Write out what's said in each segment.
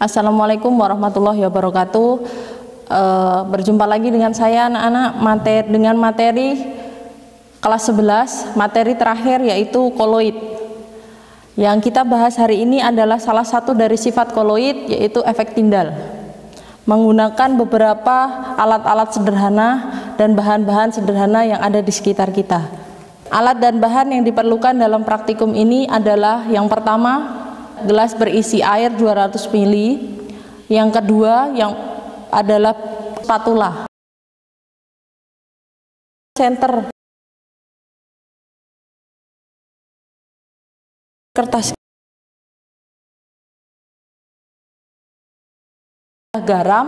Assalamualaikum warahmatullahi wabarakatuh. Berjumpa lagi dengan saya anak-anak dengan materi kelas 11, materi terakhir yaitu koloid. Yang kita bahas hari ini adalah salah satu dari sifat koloid, yaitu efek Tyndall. Menggunakan beberapa alat-alat sederhana dan bahan-bahan sederhana yang ada di sekitar kita. Alat dan bahan yang diperlukan dalam praktikum ini adalah yang pertama, gelas berisi air 200 ml. Yang kedua yang adalah spatula. Senter, kertas, garam,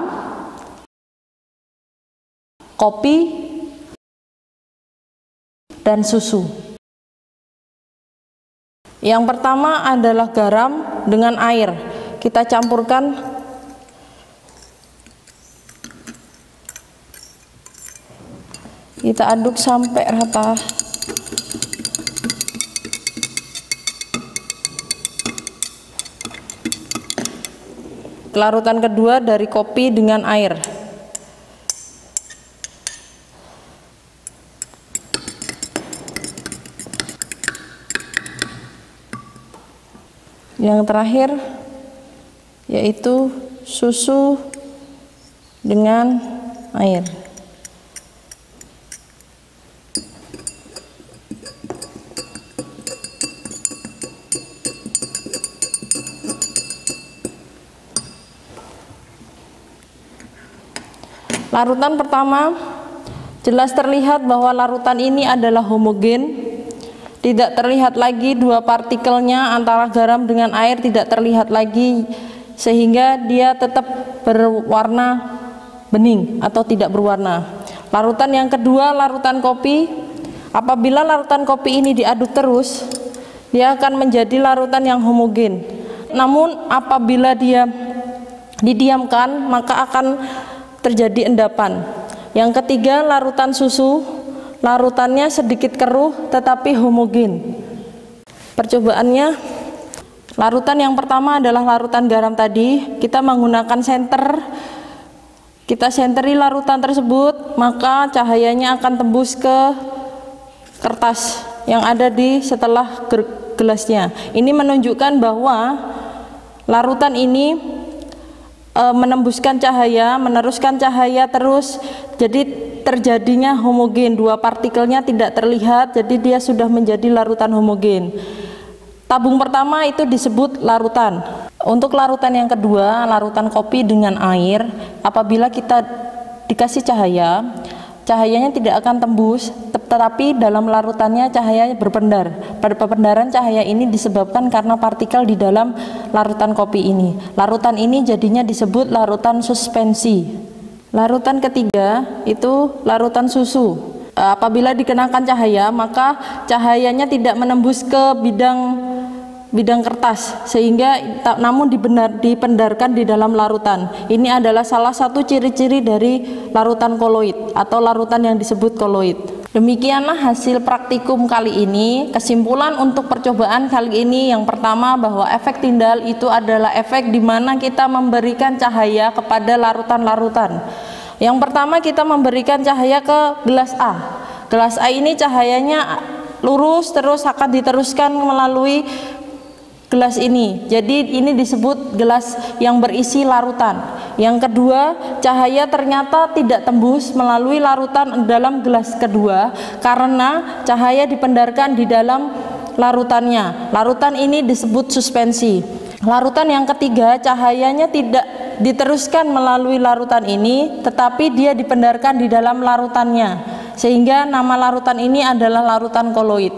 kopi, dan susu. Yang pertama adalah garam dengan air. Kita campurkan kita aduk sampai rata. Larutan kedua dari kopi dengan air. Yang terakhir yaitu susu dengan air. Larutan pertama, jelas terlihat bahwa larutan ini adalah homogen. Tidak terlihat lagi dua partikelnya antara garam dengan air, tidak terlihat lagi, sehingga dia tetap berwarna bening atau tidak berwarna. Larutan yang kedua, larutan kopi. Apabila larutan kopi ini diaduk terus, dia akan menjadi larutan yang homogen. Namun apabila dia didiamkan, maka akan terjadi endapan. Yang ketiga, larutan susu. Larutannya sedikit keruh tetapi homogen. Percobaannya, larutan yang pertama adalah larutan garam tadi. Kita menggunakan senter. Kita senteri larutan tersebut, maka cahayanya akan tembus ke kertas yang ada di setelah gelasnya. Ini menunjukkan bahwa larutan ini menembuskan cahaya, meneruskan cahaya terus, jadi terjadinya homogen. Dua partikelnya tidak terlihat, jadi dia sudah menjadi larutan homogen. Tabung pertama itu disebut larutan. Untuk larutan yang kedua, larutan kopi dengan air, apabila kita dikasih cahaya, cahayanya tidak akan tembus, tetapi dalam larutannya cahaya berpendar. Pada perpendaran cahaya ini disebabkan karena partikel di dalam larutan kopi ini. Larutan ini jadinya disebut larutan suspensi. Larutan ketiga itu larutan susu. Apabila dikenakan cahaya, maka cahayanya tidak menembus ke bidang kertas, sehingga namun dipendarkan di dalam larutan. Ini adalah salah satu ciri-ciri dari larutan koloid atau larutan yang disebut koloid. Demikianlah hasil praktikum kali ini. Kesimpulan untuk percobaan kali ini, yang pertama bahwa efek Tyndall itu adalah efek di mana kita memberikan cahaya kepada larutan-larutan. Yang pertama kita memberikan cahaya ke gelas A. Gelas A ini cahayanya lurus terus akan diteruskan melalui gelas ini. Jadi ini disebut gelas yang berisi larutan. Yang kedua, cahaya ternyata tidak tembus melalui larutan dalam gelas kedua karena cahaya dipendarkan di dalam larutannya. Larutan ini disebut suspensi. Larutan yang ketiga, cahayanya tidak diteruskan melalui larutan ini, tetapi dia dipendarkan di dalam larutannya, sehingga nama larutan ini adalah larutan koloid.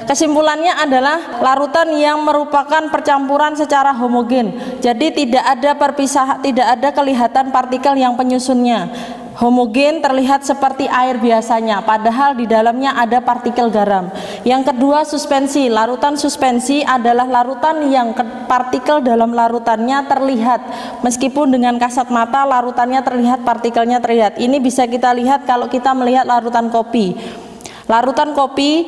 Kesimpulannya adalah larutan yang merupakan percampuran secara homogen. Jadi tidak ada perpisahan, tidak ada kelihatan partikel yang penyusunnya. Homogen terlihat seperti air biasanya, padahal di dalamnya ada partikel garam. Yang kedua, suspensi. Larutan suspensi adalah larutan yang partikel dalam larutannya terlihat, meskipun dengan kasat mata larutannya terlihat, partikelnya terlihat. Ini bisa kita lihat kalau kita melihat larutan kopi. Larutan kopi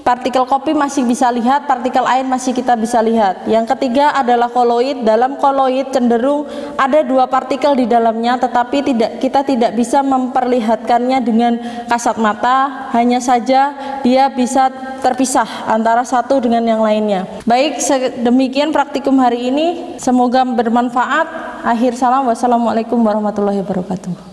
partikel kopi masih bisa lihat, partikel air masih kita bisa lihat. Yang ketiga adalah koloid. Dalam koloid cenderung ada dua partikel di dalamnya, tetapi kita tidak bisa memperlihatkannya dengan kasat mata, hanya saja dia bisa terpisah antara satu dengan yang lainnya. Baik, demikian praktikum hari ini, semoga bermanfaat. Akhir salam, wassalamualaikum warahmatullahi wabarakatuh.